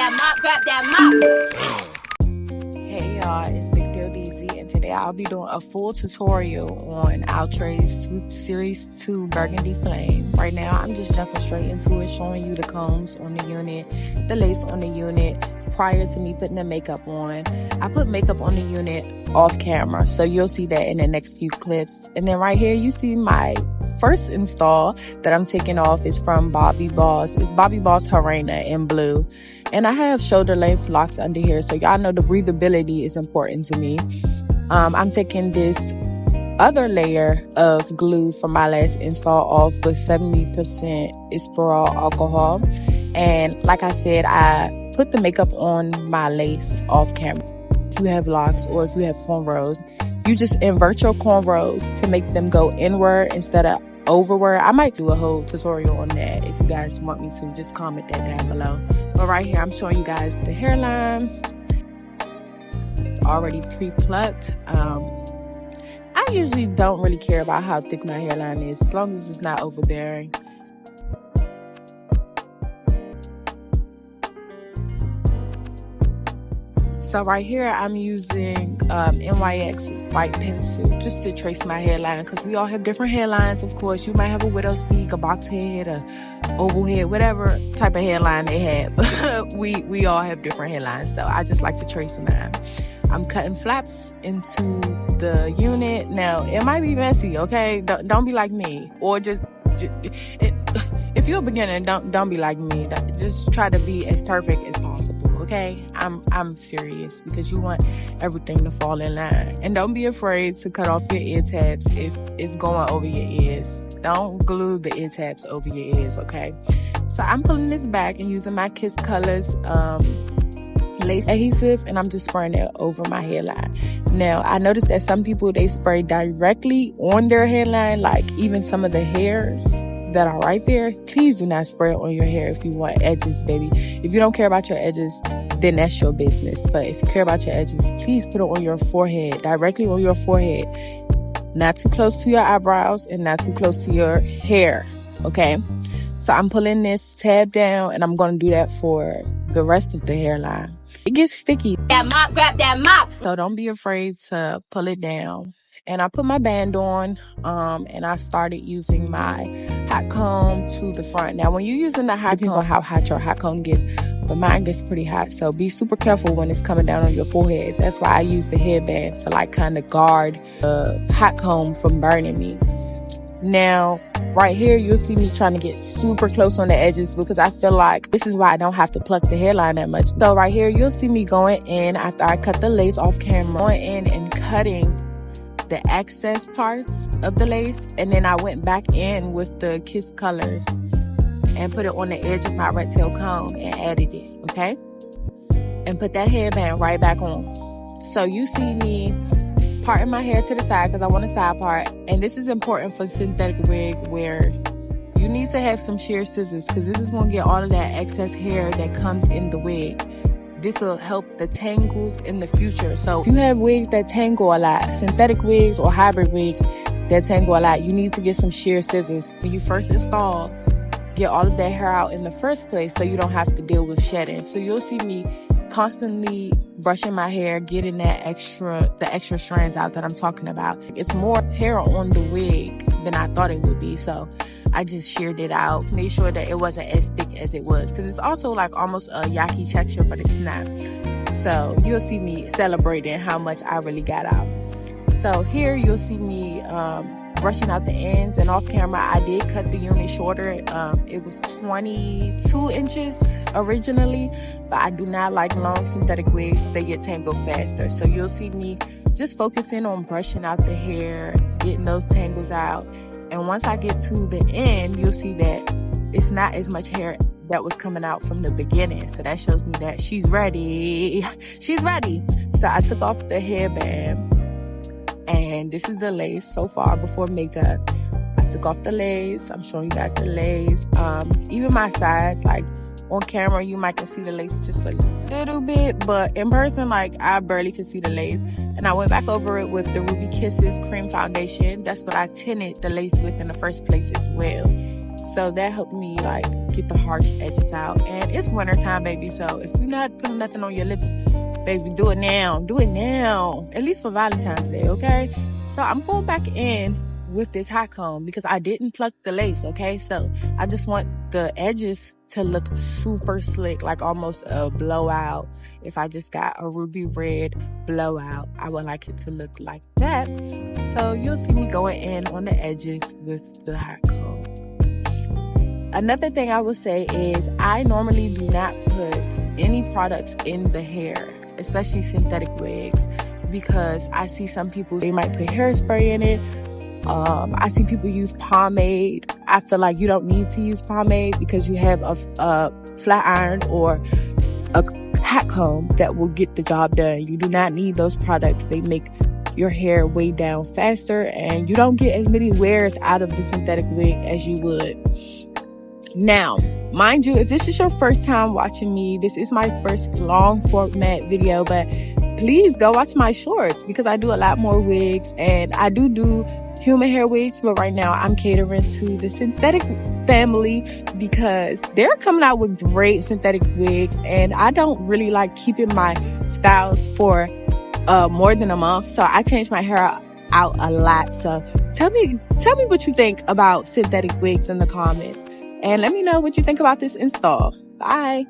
Grab that mop. Hey y'all, it's Big Deal DZ, and today I'll be doing a full tutorial on Outrage's Swoop Series 2 Burgundy Flame. Right now, I'm just jumping straight into it, showing you the combs on the unit, the lace on the unit, prior to me putting the makeup on. I put makeup on the unit off camera, so you'll see that in the next few clips. And then right here, you see my first install that I'm taking off is from Bobby Boss. It's Bobby Boss Hairline in blue. And I have shoulder length locks under here, so y'all know the breathability is important to me. I'm taking this other layer of glue from my last install off with 70% Isperol alcohol. And like I said, I put the makeup on my lace off camera. If you have locks or if you have cornrows, you just invert your cornrows to make them go inward instead of overward. I might do a whole tutorial on that if you guys want me to. Just comment that down below. But right here, I'm showing you guys the hairline. It's already pre-plucked. I usually don't really care about how thick my hairline is, as long as it's not overbearing. So right here, I'm using NYX white pencil just to trace my hairline, because we all have different hairlines. Of course, you might have a widow's peak, a box head, a oval head, whatever type of hairline they have. we all have different hairlines, so I just like to trace mine. I'm cutting flaps into the unit. Now, it might be messy, okay? Don't be like me, or just if you're a beginner, don't be like me. Just try to be as perfect as possible, okay? I'm serious, because you want everything to fall in line. And don't be afraid to cut off your ear tabs if it's going over your ears. Don't glue the ear tabs over your ears, okay? So I'm pulling this back and using my Kiss Colors lace adhesive, and I'm just spraying it over my hairline. Now, I noticed that some people, they spray directly on their hairline, like even some of the hairs that are right there. Please do not spray it on your hair if you want edges, baby. If you don't care about your edges, then that's your business. But if you care about your edges, please put it on your forehead, directly on your forehead. Not too close to your eyebrows and not too close to your hair, okay? So I'm pulling this tab down, and I'm going to do that for the rest of the hairline. It gets sticky. Grab that mop. So don't be afraid to pull it down. And I put my band on, and I started using my hot comb to the front. Now, when you're using the hot comb, depends on how hot your hot comb gets, but mine gets pretty hot. So be super careful when it's coming down on your forehead. That's why I use the headband to like kind of guard the hot comb from burning me. Now, right here, you'll see me trying to get super close on the edges, because I feel like this is why I don't have to pluck the hairline that much. So right here, you'll see me going in after I cut the lace off camera, going in and cutting the excess parts of the lace, and then I went back in with the Kiss Colors and put it on the edge of my red tail comb and added it, okay? And put that headband right back on. So you see me parting my hair to the side because I want a side part. And this is important for synthetic wig wearers. You need to have some shear scissors, because this is going to get all of that excess hair that comes in the wig. This will help the tangles in the future. So if you have wigs that tangle a lot, synthetic wigs or hybrid wigs that tangle a lot, you need to get some shear scissors. When you first install, get all of that hair out in the first place so you don't have to deal with shedding. So you'll see me constantly brushing my hair, getting the extra strands out that I'm talking about. It's more hair on the wig than I thought it would be, so I just sheared it out, made sure that it wasn't as thick as it was, because it's also like almost a yaki texture, but it's not. So you'll see me celebrating how much I really got out. So here you'll see me brushing out the ends, and off camera I did cut the unit shorter. It was 22 inches originally, but I do not like long synthetic wigs. They get tangled faster. So you'll see me just focusing on brushing out the hair, getting those tangles out. And once I get to the end, you'll see that it's not as much hair that was coming out from the beginning. So that shows me that she's ready. She's ready. So I took off the headband, and this is the lace so far before makeup. I took off the lace. I'm showing you guys the lace. Even my sides, like on camera, you might can see the lace just a little bit, but in person, like I barely could see the lace. And I went back over it with the Ruby Kisses cream foundation. That's what I tinted the lace with in the first place as well. So that helped me like get the harsh edges out. And it's winter time, baby. So if you're not putting nothing on your lips, baby, do it now. Do it now. At least for Valentine's Day, okay? So I'm going back in with this hot comb because I didn't pluck the lace, okay? So I just want the edges to look super slick, like almost a blowout. If I just got a ruby red blowout, I would like it to look like that. So you'll see me going in on the edges with the hot comb. Another thing I will say is I normally do not put any products in the hair, especially synthetic wigs, because I see some people, they might put hairspray in it. I see people use pomade. I feel like you don't need to use pomade because you have a flat iron or a hot comb that will get the job done. You do not need those products. They make your hair way down faster and you don't get as many wears out of the synthetic wig as you would. Now, mind you, if this is your first time watching me, this is my first long format video, but please go watch my shorts because I do a lot more wigs and I do human hair wigs, but right now I'm catering to the synthetic family because they're coming out with great synthetic wigs and I don't really like keeping my styles for more than a month, so I change my hair out a lot. So tell me what you think about synthetic wigs in the comments and let me know what you think about this install. Bye.